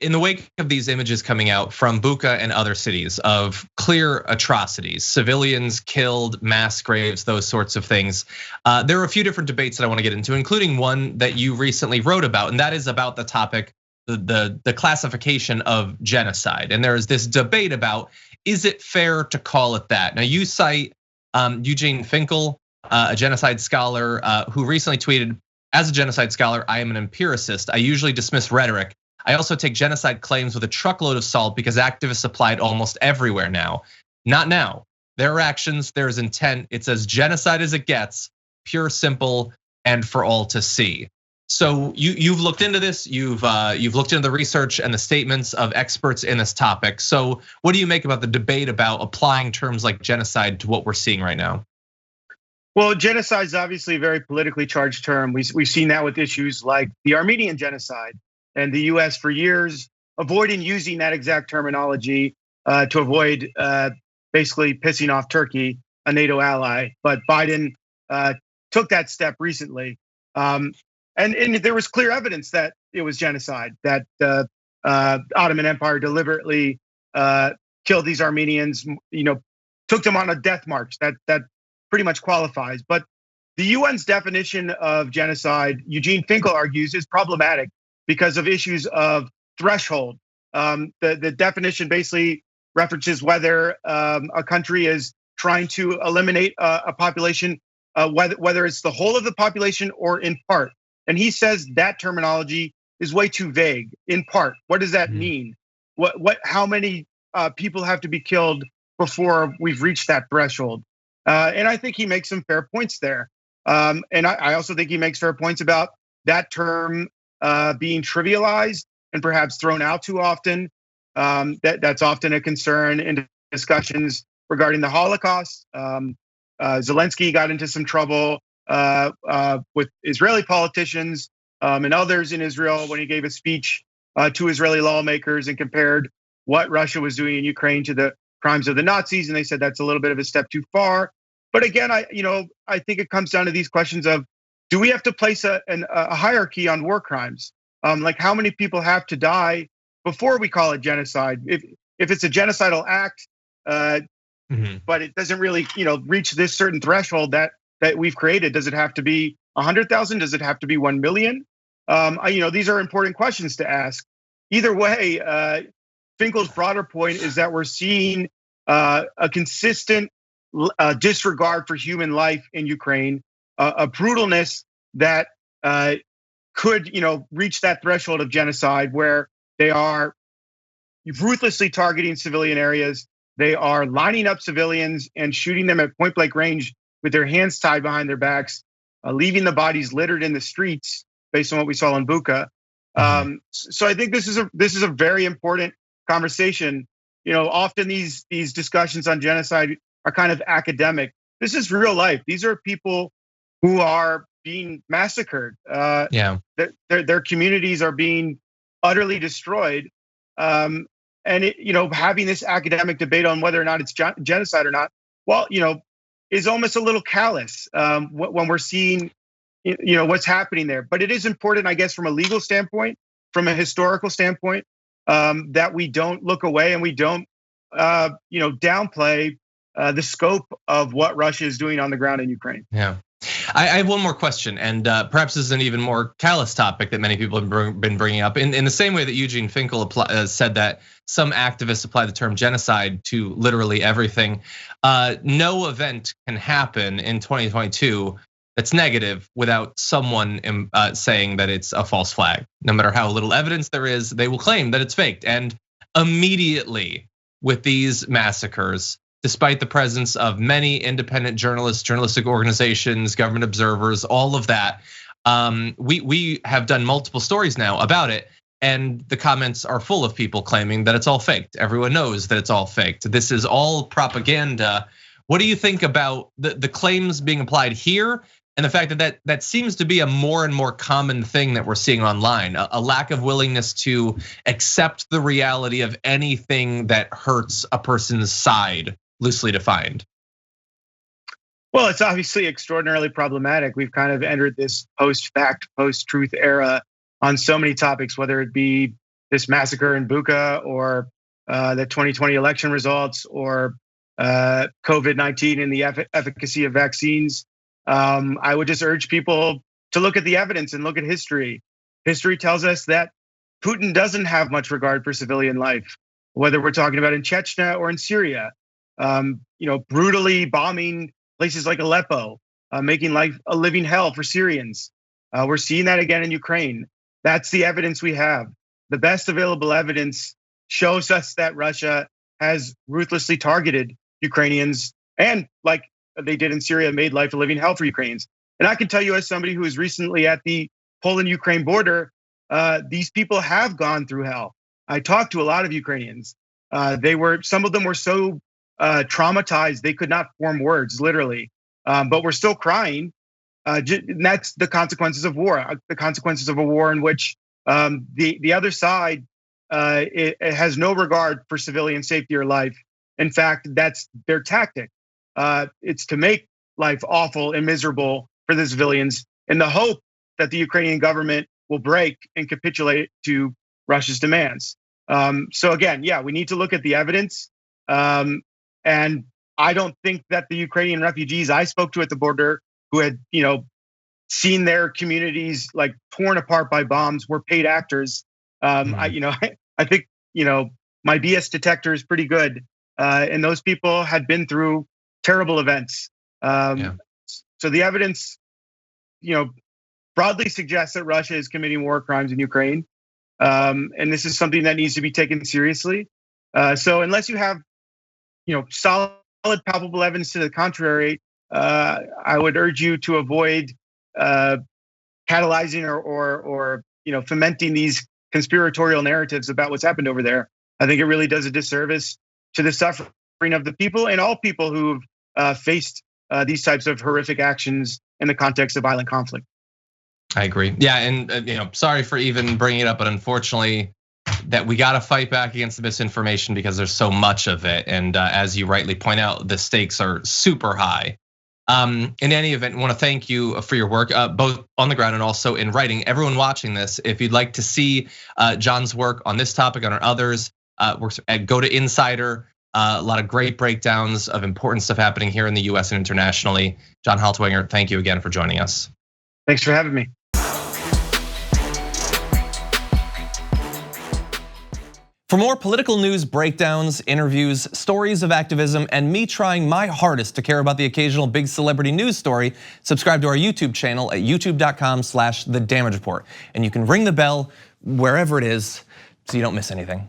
in the wake of these images coming out from Bucha and other cities of clear atrocities, civilians killed, mass graves, those sorts of things, there are a few different debates that I want to get into, including one that you recently wrote about, and that is about the topic, the classification of genocide. And there is this debate about, is it fair to call it that? Now you cite Eugene Finkel, a genocide scholar who recently tweeted, as a genocide scholar, I am an empiricist. I usually dismiss rhetoric. I also take genocide claims with a truckload of salt because activists apply it almost everywhere now. Not now. There are actions, there is intent. It's as genocide as it gets, pure, simple, and for all to see. So you've looked into this, you've looked into the research and the statements of experts in this topic. So what do you make about the debate about applying terms like genocide to what we're seeing right now? Well, genocide is obviously a very politically charged term. We've seen that with issues like the Armenian genocide, and the US for years avoiding using that exact terminology to avoid basically pissing off Turkey, a NATO ally. But Biden took that step recently. And there was clear evidence that it was genocide, that the Ottoman Empire deliberately killed these Armenians, took them on a death march. That pretty much qualifies. But the UN's definition of genocide, Eugene Finkel argues, is problematic because of issues of threshold. The definition basically references whether a country is trying to eliminate a population, whether it's the whole of the population or in part. And he says that terminology is way too vague. In part, what does that mean? How many people have to be killed before we've reached that threshold? And I think he makes some fair points there. And I also think he makes fair points about that term being trivialized and perhaps thrown out too often. That's often a concern in discussions regarding the Holocaust. Zelensky got into some trouble with Israeli politicians and others in Israel when he gave a speech to Israeli lawmakers and compared what Russia was doing in Ukraine to the crimes of the Nazis, and they said that's a little bit of a step too far. But again, I think it comes down to these questions of, do we have to place a hierarchy on war crimes? Like how many people have to die before we call it genocide? If it's a genocidal act, but it doesn't really reach this certain threshold that we've created, does it have to be 100,000? Does it have to be 1 million? These are important questions to ask. Either way, Finkel's broader point is that we're seeing a consistent disregard for human life in Ukraine, a brutalness that could reach that threshold of genocide where they are ruthlessly targeting civilian areas. They are lining up civilians and shooting them at point blank range with their hands tied behind their backs, leaving the bodies littered in the streets based on what we saw in Bucha. So I think this is a very important conversation. Often these discussions on genocide are kind of academic. This is real life. These are people who are being massacred. Their communities are being utterly destroyed. And having this academic debate on whether or not it's genocide or not, is almost a little callous when we're seeing what's happening there. But it is important, I guess, from a legal standpoint, from a historical standpoint, that we don't look away and we don't downplay the scope of what Russia is doing on the ground in Ukraine. Yeah. I have one more question, and perhaps this is an even more callous topic that many people have been bringing up. In the same way that Eugene Finkel said that some activists apply the term genocide to literally everything, no event can happen in 2022 that's negative without someone saying that it's a false flag. No matter how little evidence there is, they will claim that it's faked. And immediately with these massacres, despite the presence of many independent journalists, journalistic organizations, government observers, all of that, we have done multiple stories now about it, and the comments are full of people claiming that it's all faked. Everyone knows that it's all faked. This is all propaganda. What do you think about the claims being applied here, and the fact that seems to be a more and more common thing that we're seeing online, a lack of willingness to accept the reality of anything that hurts a person's side, loosely defined? Well, it's obviously extraordinarily problematic. We've kind of entered this post-fact, post-truth era on so many topics, whether it be this massacre in Bucha or the 2020 election results or COVID-19 and the efficacy of vaccines. I would just urge people to look at the evidence and look at history. History tells us that Putin doesn't have much regard for civilian life, whether we're talking about in Chechnya or in Syria. Brutally bombing places like Aleppo, making life a living hell for Syrians. We're seeing that again in Ukraine. That's the evidence we have. The best available evidence shows us that Russia has ruthlessly targeted Ukrainians and, like they did in Syria, made life a living hell for Ukrainians. And I can tell you, as somebody who was recently at the Poland-Ukraine border, these people have gone through hell. I talked to a lot of Ukrainians. Some of them were so traumatized they could not form words, literally, but we're still crying. And that's the consequences of war. The consequences of a war in which the other side it has no regard for civilian safety or life. In fact, that's their tactic. It's to make life awful and miserable for the civilians in the hope that the Ukrainian government will break and capitulate to Russia's demands. So again, yeah, we need to look at the evidence. And I don't think that the Ukrainian refugees I spoke to at the border who had, seen their communities like torn apart by bombs were paid actors. I think, my BS detector is pretty good. And those people had been through terrible events. So the evidence, broadly suggests that Russia is committing war crimes in Ukraine. And this is something that needs to be taken seriously. So unless you have, solid, palpable evidence to the contrary, I would urge you to avoid catalyzing or fomenting these conspiratorial narratives about what's happened over there. I think it really does a disservice to the suffering of the people and all people who've faced these types of horrific actions in the context of violent conflict. I agree. Yeah, and sorry for even bringing it up, but unfortunately, that we got to fight back against the misinformation because there's so much of it. And as you rightly point out, the stakes are super high. In any event, I want to thank you for your work, both on the ground and also in writing. Everyone watching this, if you'd like to see John's work on this topic and on others, go to Insider. A lot of great breakdowns of important stuff happening here in the US and internationally. John Haltiwanger, thank you again for joining us. Thanks for having me. For more political news, breakdowns, interviews, stories of activism, and me trying my hardest to care about the occasional big celebrity news story, subscribe to our YouTube channel at youtube.com/The Damage Report. And you can ring the bell wherever it is so you don't miss anything.